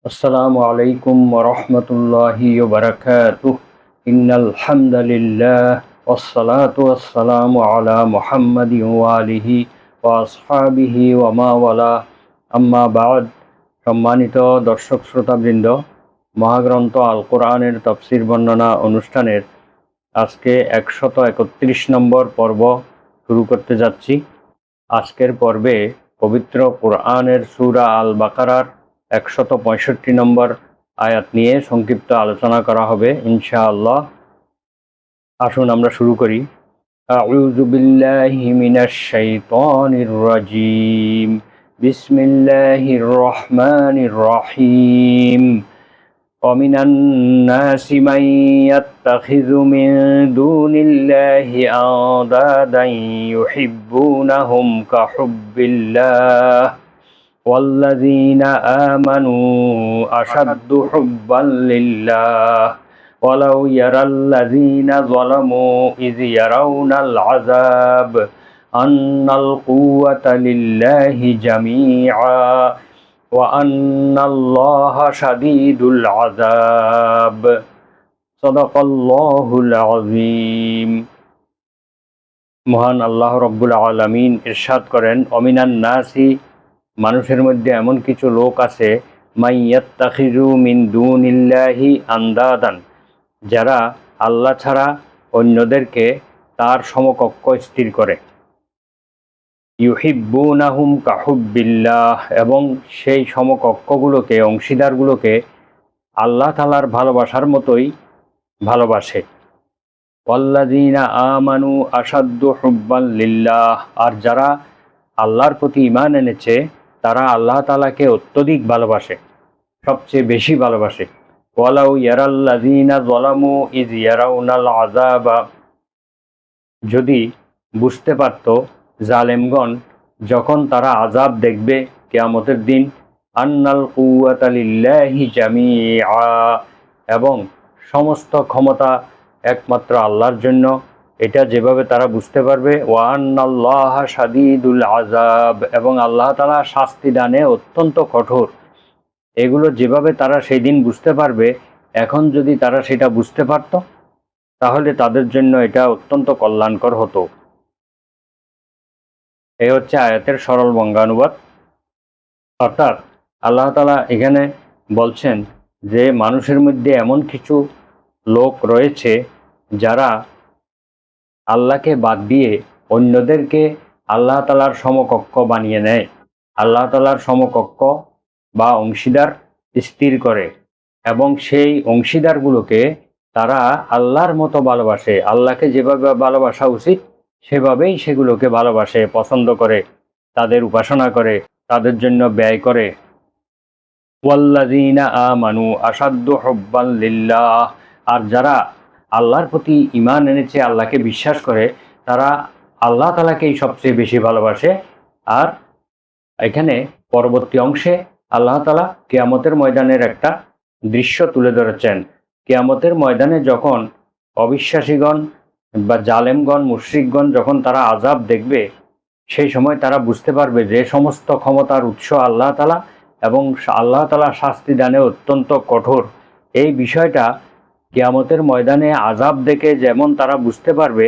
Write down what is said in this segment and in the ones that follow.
আসসালামু আলাইকুম ওয়া রাহমাতুল্লাহি ওয়া বারাকাতুহু। ইন্নাল হামদালিল্লাহ ওয়াসসালাতু ওয়াসসালামু আলা মুহাম্মাদিন ওয়া আলিহি ওয়া আসহাবিহি ওয়া মা ওয়ালা, আম্মা বা'দ। সম্মানিত দর্শক শ্রোতাবৃন্দ, মহাগ্রন্থ আল কোরআনের তাফসীর বর্ণনা অনুষ্ঠানের আজকে 131 নম্বর পর্ব শুরু করতে যাচ্ছি। আজকের পর্বে পবিত্র কোরআনের সূরা আল বাকারার 165 নম্বর আয়াত নিয়ে সংক্ষিপ্ত আলোচনা করা হবে ইনশাআল্লাহ। আসুন আমরা শুরু করি। আউযু বিল্লাহি মিনাশ শাইতানির রাজীম। বিসমিল্লাহির রহমানির রহিম। ومن الناس من يتخذ من دون الله أندادا يحبونهم كحب الله والذين آمنوا أشد حبا لله ولو يرى الذين ظلموا إذ يرون العذاب أن القوة لله جميعا وأن الله شديد العذاب صدق الله العظيم। মহান আল্লাহ রব্বুল আলামিন ইরশাদ করেন, অমিনান নাসি, মানুষের মধ্যে এমন কিছু লোক আছে, মাইয়াত্তাখিযু মিন দুনিল্লাহি আন্দাদান, যারা আল্লাহ ছাড়া অন্যদেরকে তার সমকক্ষ স্থির করে। ইউহিব্বুনাহুম কাহুব্বিল্লাহ, এবং সেই সমকক্ষগুলোকে, অংশীদারগুলোকে আল্লাহ তাআলার ভালোবাসার মতোই ভালোবাসে। ওয়াল্লাযীনা আমানু আশাদ্দু হুব্বান লিল্লাহ, আর যারা আল্লাহর প্রতি ঈমান এনেছে তারা আল্লাহ তাআলাকে অত্যধিক ভালোবাসে, সবচেয়ে বেশি ভালোবাসে। ওয়ালাউ ইয়ারাল্লাযীনা যালামু ইয ইয়ারাউনাল আযাবা, যদি বুঝতে পারত জালেমগণ যখন তারা আযাব দেখবে কিয়ামতের দিন, আন্নাল কুওয়াতা লিল্লাহি জামিআ, এবং সমস্ত ক্ষমতা একমাত্র আল্লাহর জন্য, এটা যেভাবে তারা বুঝতে পারবে। ওয়া আন্নাল্লাহা শাদীদুল আযাব, এবং আল্লাহ তাআলা শাস্তি দানে অত্যন্ত কঠোর। এগুলো যেভাবে তারা সেই দিন বুঝতে পারবে, এখন যদি তারা সেটা বুঝতে পারত তাহলে তাদের জন্য এটা অত্যন্ত কল্যাণকর হতো। এই হচ্ছে আয়াতের সরল বঙ্গানুবাদ। অর্থাৎ আল্লাহ তাআলা এখানে বলছেন যে মানুষের মধ্যে এমন কিছু লোক রয়েছে যারা আল্লাহকে বাদ দিয়ে অন্যদেরকে আল্লাহ তাআলার সমকক্ষ বানিয়ে নেয়, আল্লাহ তাআলার সমকক্ষ বা অংশীদার স্থির করে, এবং সেই অংশীদারগুলোকে তারা আল্লাহর মতো ভালোবাসে। আল্লাহকে যেভাবে ভালোবাসা উচিত সেভাবেই সেগুলোকে ভালোবাসে, পছন্দ করে, তাদের উপাসনা করে, তাদের জন্য ব্যয় করে। ওয়াল্লাযীনা আমানু আশাদ্দু হুব্বান লিল্লাহ, আর যারা আল্লাহর প্রতি ঈমান এনেছে, আল্লাহকে বিশ্বাস করে, তারা আল্লাহ তাআলাকেই সবচেয়ে বেশি ভালোবাসে। আর এখানে পরবর্তী অংশে আল্লাহ তাআলা কিয়ামতের ময়দানের একটা দৃশ্য তুলে ধরেছেন। কিয়ামতের ময়দানে যখন অবিশ্বাসীগণ বা জালেমগণ, মুশরিকগণ যখন তারা আযাব দেখবে, সেই সময় তারা বুঝতে পারবে যে সমস্ত ক্ষমতার উৎস আল্লাহ তাআলা, এবং আল্লাহ তাআলা শাস্তি দানে অত্যন্ত কঠোর। এই বিষয়টা কিয়ামতের ময়দানে আযাব দেখে যেমন তারা বুঝতে পারবে,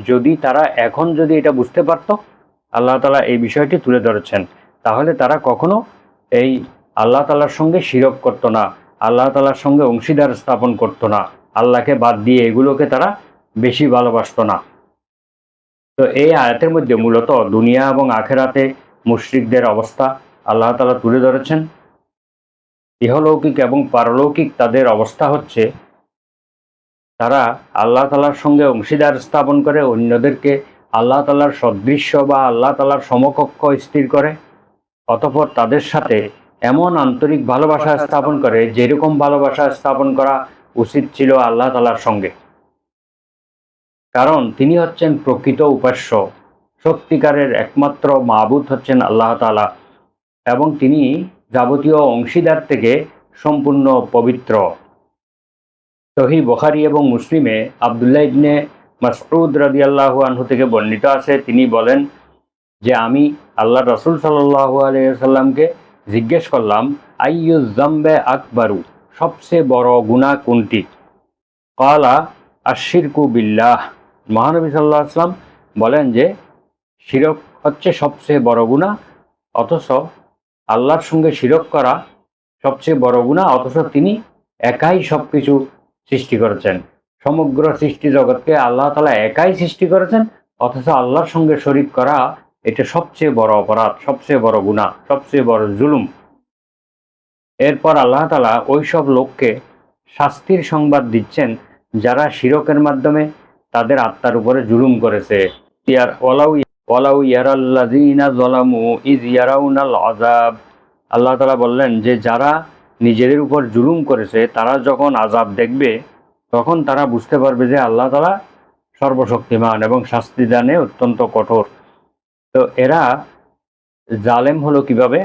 যদি তারা এখন যদি এটা বুঝতে পারত, আল্লাহ তাআলা এই বিষয়টি তুলে ধরেছেন, তাহলে তারা কখনো এই আল্লাহ তাআলার সঙ্গে শিরক করতো না, আল্লাহ তাআলার সঙ্গে অংশীদার স্থাপন করতো না, আল্লাহকে বাদ দিয়ে এগুলোকে তারা বেশি ভালোবাসতো না। তো এই আয়াতের মধ্যে মূলত দুনিয়া এবং আখেরাতে মুশরিকদের অবস্থা আল্লাহ তাআলা তুলে ধরেছেন। ইহলৌকিক এবং পারলৌকিক তাদের অবস্থা হচ্ছে, তারা আল্লাহ তাআলার সঙ্গে অংশীদার স্থাপন করে, অন্যদেরকে আল্লাহ তাআলার সদৃশ্য বা আল্লাহ তাআলার সমকক্ষ স্থির করে, অতঃপর তাদের সাথে এমন আন্তরিক ভালোবাসা স্থাপন করে যেরকম ভালোবাসা স্থাপন করা উচিত ছিল আল্লাহ তাআলার সঙ্গে। কারণ তিনি হচ্ছেন প্রকৃত উপাস্য, সত্যিকারের একমাত্র মাবুদ হচ্ছেন আল্লাহ তাআলা, এবং তিনি যাবতীয় অংশীদার থেকে সম্পূর্ণ পবিত্র। সহিহ বুখারী এবং মুসলিমে আব্দুল্লাহ ইবনে মাসউদ রাদিয়াল্লাহু আনহু থেকে বর্ণিত আছে, তিনি বলেন যে আমি আল্লাহ রাসূল সাল্লাল্লাহু আলাইহি ওয়াসাল্লামকে জিজ্ঞেস করলাম, আইয়ুজ যামবে আকবারু, সবচেয়ে বড় গুনাহ কোনটি? ক্বালা আশ-শিরকু বিল্লাহ, মহানবী সাল্লাল্লাহু আলাইহি ওয়াসাল্লাম বলেন যে শিরক হচ্ছে সবচেয়ে বড় গুনাহ, অথচ আল্লাহর সঙ্গে শিরক করা সবচেয়ে বড় গুনাহ, অথচ তিনি একাই সবকিছু সৃষ্টি করেছেন। সমগ্র সৃষ্টি জগৎকে আল্লাহ তাআলা একাই সৃষ্টি করেছেন, অথচ আল্লাহর সঙ্গে শরীক করা এটা সবচেয়ে বড় অপরাধ, সবচেয়ে বড় গুনাহ, সবচেয়ে বড় জুলুম। এরপর আল্লাহ তাআলা ওই সব লোককে শাস্তির সংবাদ দিচ্ছেন যারা শিরকের মাধ্যমে তাদের আত্মার উপরে জুলুম করেছে। ওয়ালাউ ইয়ারাল্লাযীনা যালামু ইয ইয়ারাউনাল আযাব, আল্লাহ তাআলা বললেন যে যারা নিজেদের উপর জুলুম করেছে তারা যখন আযাব দেখবে তখন তারা বুঝতে পারবে যে আল্লাহ তাআলা সর্বশক্তিমান এবং শাস্তি দানে অত্যন্ত কঠোর। তো এরা জালেম হলো কিভাবে?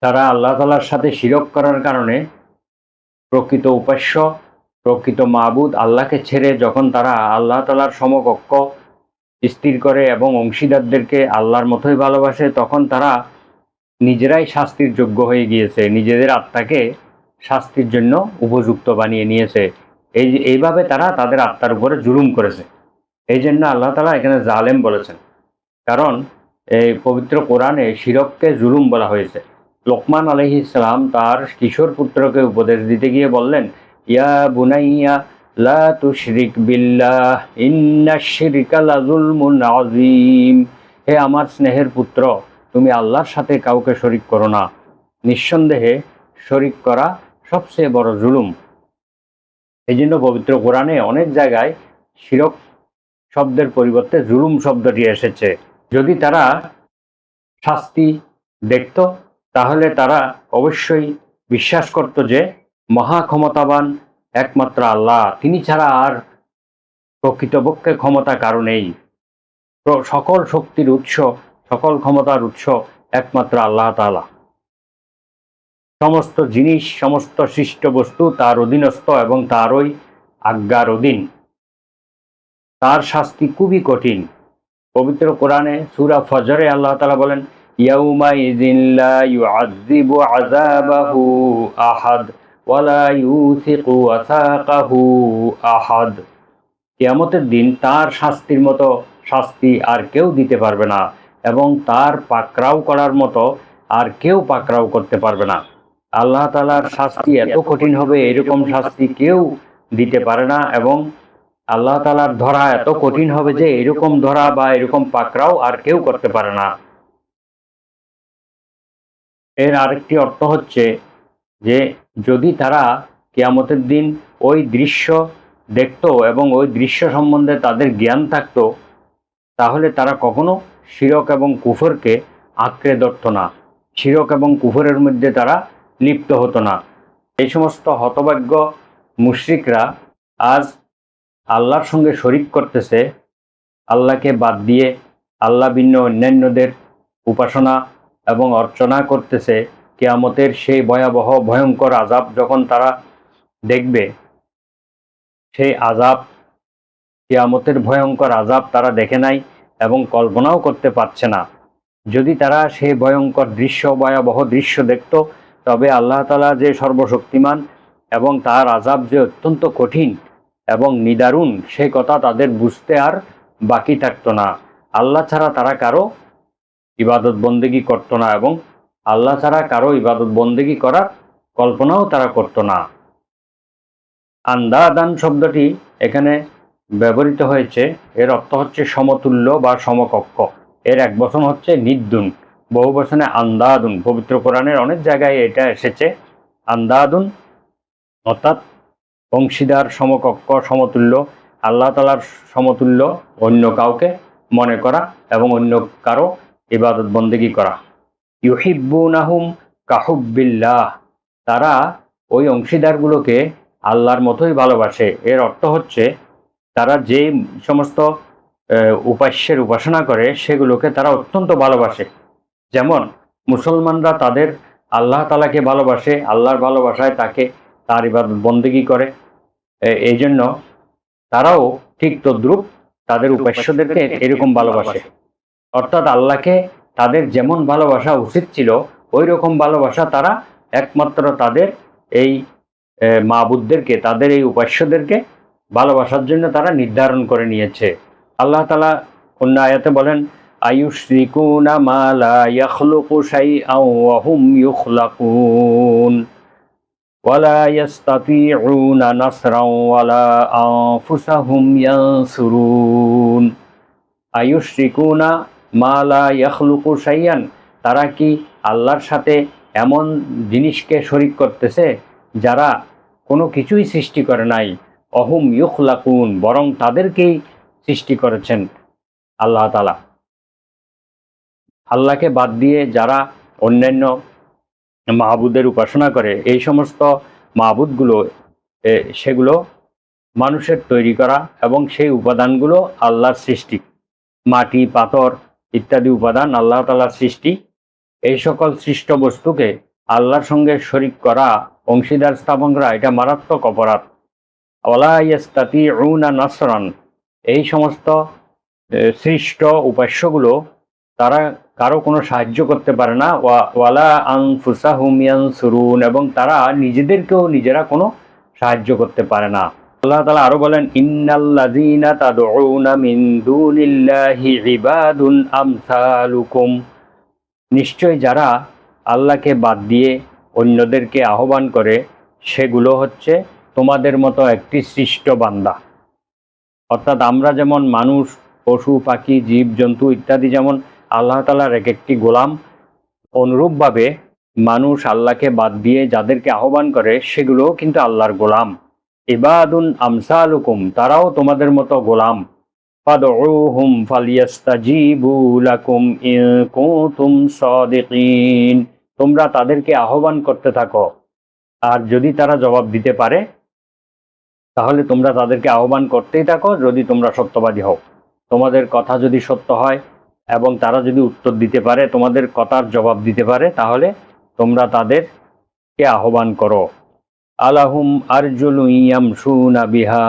তারা আল্লাহ তাআলার সাথে শিরক করার কারণে প্রকৃত উপাস্য, প্রকৃত মাবুদ আল্লাহকে ছেড়ে যখন তারা আল্লাহ তাআলার সমকক্ষ স্থির করে এবং অংশীদারদেরকে আল্লাহর মতোই ভালোবাসে, তখন তারা নিজেরাই শাস্তির যোগ্য হয়ে গিয়েছে, নিজেদের আত্মাকে শাস্তির জন্য উপযুক্ত বানিয়ে নিয়েছে। এইভাবে তারা তাদের আত্মার উপরে জুলুম করেছে। এই জন্য আল্লাহ তাআলা এখানে জালেম বলেছেন, কারণ এই পবিত্র কোরআনে শিরককে জুলুম বলা হয়েছে। লোকমান আলাইহিস সালাম তার কিশোর পুত্রকে উপদেশ দিতে গিয়ে বললেন, ইয়া বুনাইয়া লা তুশরিক বিল্লাহ ইন্নাশ শিরকা লাযুলমুন আযীম, হে আমার স্নেহের পুত্র, তুমি আল্লাহর সাথে কাউকে শরিক করো না, নিঃসন্দেহে শরিক করা সবচেয়ে বড় জুলুম। এই জন্য পবিত্র কোরআনে অনেক জায়গায় শিরক শব্দের পরিবর্তে জুলুম শব্দটি এসেছে। যদি তারা শাস্তি দেখত তাহলে তারা অবশ্যই বিশ্বাস করত যে মহা ক্ষমতাবান একমাত্র আল্লাহ, তিনি ছাড়া আর প্রকৃতপক্ষে ক্ষমতা কারো নেই। সকল শক্তির উৎস, সকল ক্ষমতার উৎস একমাত্র আল্লাহ তাআলা। সমস্ত জিনিস, সমস্ত সৃষ্ট বস্তু তার অধীনস্থ এবং তারই আজ্ঞার অধীন। তার শাস্তি খুবই কঠিন। পবিত্র কোরআনে সূরা ফজরে আল্লাহ তাআলা বলেন, ইয়াউমাইযিন লা ইউআযযিবু আযাবাহু আহাদ ওয়া লা ইউসিকু ওয়াসাকাহু আহাদ, কিয়ামতের দিন তার শাস্তির মতো শাস্তি আর কেউ দিতে পারবে না এবং তার পাকড়াও করার মতো আর কেউ পাকড়াও করতে পারবে না। আল্লাহ তাআলার শাস্তি এত কঠিন হবে, এরকম শাস্তি কেউ দিতে পারে না, এবং আল্লাহ তাআলার ধরা এত কঠিন হবে যে এরকম ধরা বা এরকম পাকড়াও আর কেউ করতে পারে না। এর আরেকটি অর্থ হচ্ছে যে যদি তারা কিয়ামতের দিন ওই দৃশ্য দেখত এবং ওই দৃশ্য সম্বন্ধে তাদের জ্ঞান থাকতো, তাহলে তারা কখনো শিরক এবং কুফরকে আঁকড়ে ধরত না, শিরক এবং কুফরের মধ্যে তারা লিপ্ত হতো না। এই সমস্ত হতভাগ্য মুশরিকরা আজ আল্লাহর সঙ্গে শরিক করতেছে, আল্লাহকে বাদ দিয়ে আল্লাহ ভিন্ন অন্যান্যদের উপাসনা এবং অর্চনা করতেছে। কিয়ামতের সেই ভয়াবহ ভয়ঙ্কর আযাব যখন তারা দেখবে, সেই আযাব, কিয়ামতের ভয়ঙ্কর আযাব তারা দেখে নাই এবং কল্পনাও করতে পারছে না। যদি তারা সেই ভয়ঙ্কর দৃশ্য, ভয়াবহ দৃশ্য দেখত, তবে আল্লাহ তাআলা যে সর্বশক্তিমান এবং তার আযাব যে অত্যন্ত কঠিন এবং নিদারুণ, সেই কথা তাদের বুঝতে আর বাকি থাকতো না। আল্লাহ ছাড়া তারা কারো ইবাদত বন্দেগী করত না এবং আল্লাহ ছাড়া কারো ইবাদত বন্দেগী করার কল্পনাও তারা করত না। আন্দাদান শব্দটি এখানে ব্যবহৃত হয়েছে, এর অর্থ হচ্ছে সমতুল্য বা সমকক্ষ। এর এক বচন হচ্ছে নিদ্দুন, বহু বচনে আন্দাদুন। পবিত্র কোরআনের অনেক জায়গায় এটা এসেছে আন্দাদুন, অর্থাৎ অংশীদার, সমকক্ষ, সমতুল্য। আল্লাহ তাআলার সমতুল্য অন্য কাউকে মনে করা এবং অন্য কারো ইবাদত বন্দেগী করা। ইউহিব্বুনাহুম কাহুব্বিল্লাহ, তারা ওই অংশীদারগুলোকে আল্লাহর মতোই ভালোবাসে। এর অর্থ হচ্ছে তারা যে সমস্ত উপাস্যের উপাসনা করে সেগুলোকে তারা অত্যন্ত ভালোবাসে। যেমন মুসলমানরা তাদের আল্লাহ তাআলাকে ভালোবাসে, আল্লাহর ভালোবাসায় তাকে তার ইবাদত বন্দেগী করে। এই জন্য তারাও ঠিক তদ্রূপ তাদের উপাস্যদেরকে এরকম ভালোবাসে। অর্থাৎ আল্লাহকে তাদের যেমন ভালোবাসা উচিত ছিল ওই রকম ভালোবাসা তারা একমাত্র তাদের এই মাবুদদেরকে, তাদের এই উপাস্যদেরকে ভালোবাসার জন্য তারা নির্ধারণ করে নিয়েছে। আল্লাহ তাআলা অন্য আয়াতে বলেন, আয়ুশরিকুনা মা লা ইয়াখলুকু শাইআন ওয়া হুম ইখলাকুন ওয়ালা ইয়াস্তাতিউনা নাসরান ওয়ালা আনফুসাহুম ইয়ানসুরুন। আয়ুশরিকুনা মা লা ইয়াখলুকু শাইআন, তারা কি আল্লাহর সাথে এমন জিনিসকে শরীক করতেছে যারা কোনো কিছুই সৃষ্টি করে নাই। অহুম ইখলাকুন, বরং তাদেরকেই সৃষ্টি করেছেন আল্লাহ তাআলা। আল্লাহকে বাদ দিয়ে যারা অন্যান্য মাহবুদের উপাসনা করে, এই সমস্ত মাহবুদগুলো সেগুলো মানুষের তৈরি করা এবং সেই উপাদানগুলো আল্লাহর সৃষ্টি। মাটি, পাথর ইত্যাদি উপাদান আল্লাহ তাআলার সৃষ্টি। এই সকল সৃষ্ট বস্তুকে আল্লাহর সঙ্গে শরীক করা, অংশীদার স্থাপন করা, এটা মারাত্মক অপরাধ। ওয়ালা ইয়াস্তাতিউনা নাসরান, এই সমস্ত সৃষ্ট উপাস্যগুলো তারা কারো কোনো সাহায্য করতে পারে না। ওয়ালা আনফুসাহুম ইয়ানসুরুন, এবং তারা নিজেদেরকেও নিজেরা কোনো সাহায্য করতে পারে না। আল্লাহ তাআলা আরো বলেন, ইন্নাল্লাযীনা তাদউনা মিন দুনিল্লাহি ইবাদুন আমসালুকুম, নিশ্চয় যারা আল্লাহকে বাদ দিয়ে অন্যদেরকে আহ্বান করে সেগুলো হচ্ছে তোমাদের মতো একটি সৃষ্ট বান্দা। অর্থাৎ আমরা যেমন মানুষ, পশু পাখি, জীব জন্তু ইত্যাদি যেমন আল্লাহ তাআলার এক একটি গোলাম, অনুরূপভাবে মানুষ আল্লাহকে বাদ দিয়ে যাদেরকে আহ্বান করে সেগুলোও কিন্তু আল্লাহর গোলাম। ইবাদুন আমসালুকুম, তারাও তোমাদের মতো গোলাম। ফাদউহুম ফালিয়াস্তাজিবু লাকুম ইন কুনতুম সাদিকিন, তোমরা তাদেরকে আহ্বান করতে থাকো, আর যদি তারা জবাব দিতে পারে তাহলে তোমরা তাদেরকে আহ্বান করতেই থাকো, যদি তোমরা সত্যবাদী হও। তোমাদের কথা যদি সত্য হয় এবং তারা যদি উত্তর দিতে পারে, তোমাদের কথার জবাব দিতে পারে, তাহলে তোমরা তাদেরকে আহ্বান করো। আলাহুম আরজুলুন ইয়ামশুনা বিহা,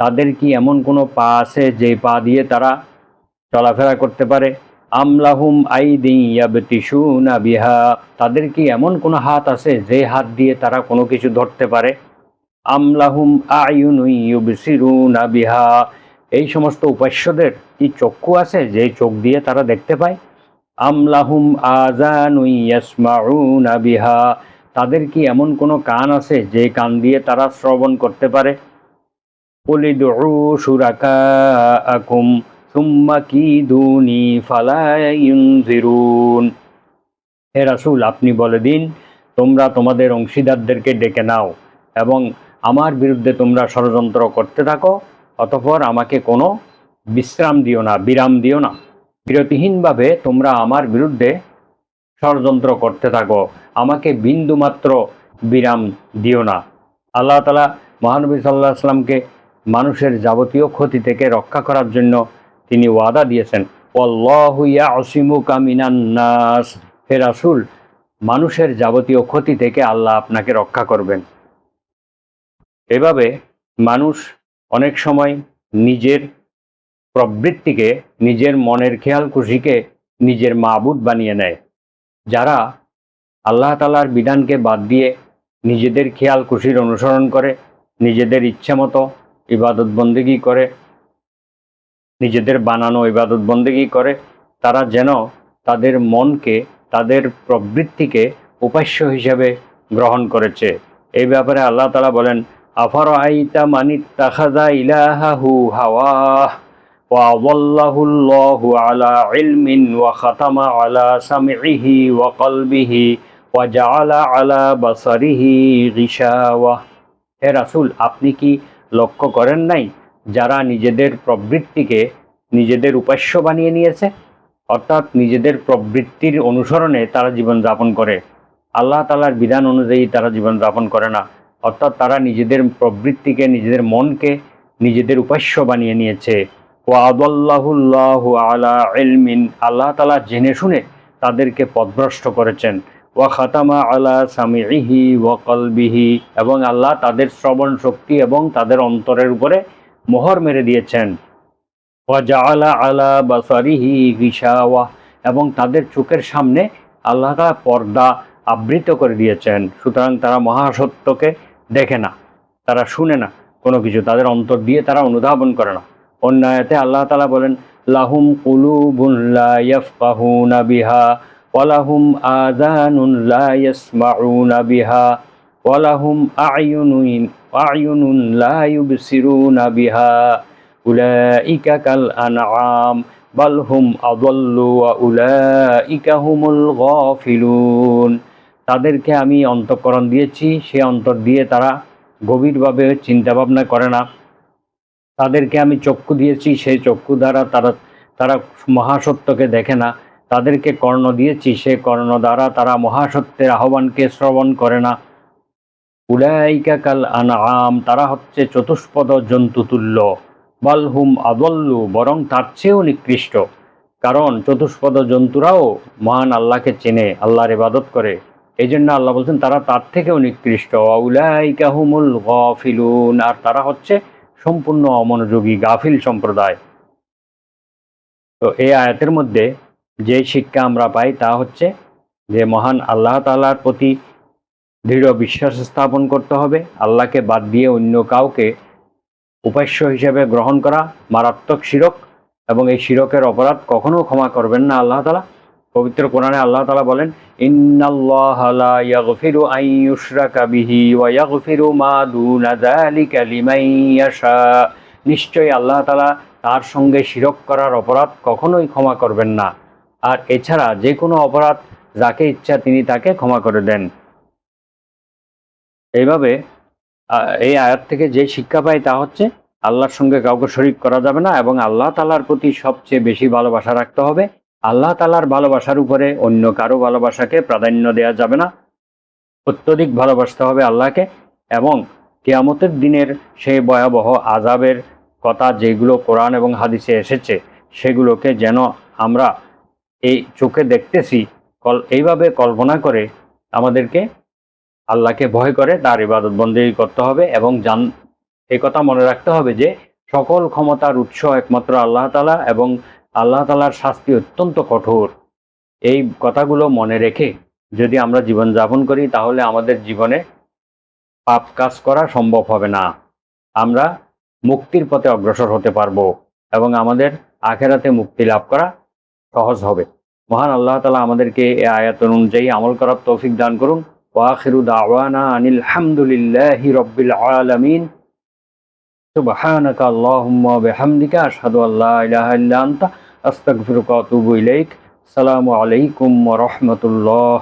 তাদের কি এমন কোনো পা আছে যে পা দিয়ে তারা চলাফেরা করতে পারে? আমলাহুম আইদিন ইয়াবতিশুনা বিহা, তাদের কি এমন কোনো হাত আছে যে হাত দিয়ে তারা কোনো কিছু ধরতে পারে? আমলাহুম আয়ুনুন ইউবসিরুনা বিহা, এই সমস্ত উপাস্যদের কি চক্ষু আছে যে চোখ দিয়ে তারা দেখতে পায়? আমলাহুম আযানুন ইয়াসমাউনা বিহা, তাদের কি এমন কোনো কান আছে যে কান দিয়ে তারা শ্রবণ করতে পারে? কুলিদউ শুরাকাআকুম সুম্মা কিদুনি ফালা ইউনজিরুন, হে রাসূল আপনি বলে দিন, তোমরা তোমাদের অংশীদারদেরকে ডেকে নাও এবং আমার বিরুদ্ধে তোমরা ষড়যন্ত্র করতে থাকো, অতঃপর আমাকে কোনো বিরাম দিও না। বিরতিহীনভাবে তোমরা আমার বিরুদ্ধে ষড়যন্ত্র করতে থাকো, আমাকে বিন্দুমাত্র বিরাম দিও না। আল্লাহ তাআলা মহানবী সাল্লাল্লাহু আলাইহি ওয়াসাল্লামকে মানুষের যাবতীয় ক্ষতি থেকে রক্ষা করার জন্য তিনি ওয়াদা দিয়েছেন, ওয়াল্লাহু ইয়াসিমুকা মিনান নাস, হে রাসূল মানুষের যাবতীয় ক্ষতি থেকে আল্লাহ আপনাকে রক্ষা করবেন। এভাবে মানুষ অনেক সময় নিজের প্রবৃত্তিকে, নিজের মনের খেয়াল খুশিকে নিজের মাবুদ বানিয়ে নেয়। যারা আল্লাহ তাআলার বিধানকে বাদ দিয়ে নিজেদের খেয়াল খুশির অনুসরণ করে, নিজেদের ইচ্ছা মতো ইবাদত বন্দেগী করে, নিজেদের বানানো ইবাদত বন্দেগী করে, তারা যেন তাদের মনকে, তাদের প্রবৃত্তিকে উপাস্য হিসেবে গ্রহণ করেছে। এই ব্যাপারে আল্লাহ তাআলা বলেন, আফারাআইতা মানিত্তাখাযা ইলাহাহু হাওয়াহ ওয়া আযাল্লাহুল্লাহু আলা ইলমিন ওয়া খাতামা আলা সামইহি ওয়া কলবিহি ওয়া জাআলা আলা বাসারিহি গিশাওয়া, হে রাসূল আপনি কি লক্ষ্য করেন নাই যারা নিজেদের প্রবৃত্তিকে নিজেদের উপাস্য বানিয়ে নিয়েছে? অর্থাৎ নিজেদের প্রবৃত্তির অনুসরণে তারা জীবনযাপন করে, আল্লাহ তাআলার বিধান অনুযায়ী তারা জীবনযাপন করে না। অর্থাৎ তারা নিজেদের প্রবৃত্তিকে, নিজেদের মনকে নিজেদের উপাস্য বানিয়ে নিয়েছে। ওয়া আযাল্লাহুল্লাহু আলা ইলমিন, আল্লাহ তাআলা জেনে শুনে তাদেরকে পথভ্রষ্ট করেছেন। ওয়া খাতামা আলা সামিইহি ওয়া কলবিহি, এবং আল্লাহ তাদের শ্রবণ শক্তি এবং তাদের অন্তরের উপরে মোহর মেরে দিয়েছেন। ওয়া জাআলা আলা বাসারিহি গিশাওয়া, এবং তাদের চোখের সামনে আল্লাহ তাআলা পর্দা আবৃত করে দিয়েছেন। সুতরাং তারা মহাসত্যকে দেখে না, তারা শুনে না কোনো কিছু, তাদের অন্তর দিয়ে তারা অনুধাবন করে না। অন্য আয়াতে আল্লাহ তাআলা বলেন, লাহুম কুলুবুন লা ইয়াফকাহুনা বিহা ওয়া লাহুম আযানুন লা ইয়াসমাউনা বিহা ওয়া লাহুম আ'য়ুনুন লা ইউবসিরুনা বিহা উলাইকা কাল আনআম বাল হুম আযাল্লু ওয়া উলাইকা হুমুল গাফিলুন। তাদেরকে আমি অন্তঃকরণ দিয়েছি, সে অন্তর দিয়ে তারা গভীরভাবে চিন্তা ভাবনা করে না। তাদেরকে আমি চক্ষু দিয়েছি, সেই চক্ষু দ্বারা তারা তারা মহাসত্যকে দেখে না। তাদেরকে কর্ণ দিয়েছি, সে কর্ণ দ্বারা তারা মহাসত্যের আহ্বানকে শ্রবণ করে না। উলাইকা কাল আনআম, তারা হচ্ছে চতুষ্পদ জন্তুতুল্য। বাল হুম আদল্লু, বরং তার চেয়েও নিকৃষ্ট। কারণ চতুষ্পদ জন্তুরাও মহান আল্লাহকে চেনে, আল্লাহর ইবাদত করে। এই জন্য আল্লাহ বলছেন তারা তার থেকেও নিকৃষ্ট। উলাইকা হুমুল গাফিলুন, আর তারা হচ্ছে সম্পূর্ণ অমনোযোগী গাফিল সম্প্রদায়। তো এই আয়াতের মধ্যে যে শিক্ষা আমরা পাই তা হচ্ছে যে মহান আল্লাহ তাআলার প্রতি দৃঢ় বিশ্বাস স্থাপন করতে হবে। আল্লাহকে বাদ দিয়ে অন্য কাউকে উপাস্য হিসেবে গ্রহণ করা মারাত্মক শিরক, এবং এই শিরকের অপরাধ কখনো ক্ষমা করবেন না আল্লাহ তাআলা। পবিত্র কোরআনে আল্লাহ তাআলা বলেন, ইন্নাল্লাহা লা ইয়াগফিরু আন ইউশরাকা বিহি ওয়া ইয়াগফিরু মা দুনা যালিকা লিমান ইয়াশা। নিশ্চয়ই আল্লাহ তাআলা তার সঙ্গে শিরক করার অপরাধ কখনোই ক্ষমা করবেন না, আর এছাড়া যে কোনো অপরাধ যাকে ইচ্ছা তিনি তাকে ক্ষমা করে দেন। এইভাবে এই আয়াত থেকে যে শিক্ষা পাই তা হচ্ছে আল্লাহর সঙ্গে কাউকে শরীক করা যাবে না, এবং আল্লাহ তাআলার প্রতি সবচেয়ে বেশি ভালোবাসা রাখতে হবে। আল্লাহ তাআলার ভালোবাসার উপরে অন্য কারো ভালোবাসাকে প্রাধান্য দেওয়া যাবে না। অত্যধিক ভালোবাসতে হবে আল্লাহকে, এবং কিয়ামতের দিনের সেই ভয়াবহ আযাবের কথা যেগুলো কোরআন এবং হাদিসে এসেছে সেগুলোকে যেন আমরা এই চোখে দেখতেছি এইভাবে কল্পনা করে আমাদেরকে আল্লাহকে ভয় করে তার ইবাদত বন্দেগী করতে হবে, এবং এই কথা মনে রাখতে হবে যে সকল ক্ষমতার উৎস একমাত্র আল্লাহ তাআলা, এবং আল্লাহ তাআলার শাস্তি অত্যন্ত কঠোর। এই কথাগুলো মনে রেখে যদি আমরা জীবনযাপন করি তাহলে আমাদের জীবনে পাপ কাজ করা সম্ভব হবে না। আমরা মুক্তির পথে অগ্রসর হতে পারবো, এবং আমাদের আখেরাতে মুক্তি লাভ করা সহজ হবে। মহান আল্লাহ তাআলা আমাদেরকে এই আয়াত অনুযায়ী আমল করার তৌফিক দান করুন। ওয়া আখিরু দাওয়ানা আনিল হামদুলিল্লাহি রাব্বিল আলামিন। সুবহানাকা আল্লাহুম্মা ওয়া বিহামদিকা আশহাদু আল্লা ইলাহা ইল্লা আনতা আস্তাগফিরুকা ওয়া আতুবু ইলাইক। আসসালামু আলাইকুম ওয়া রাহমাতুল্লাহ।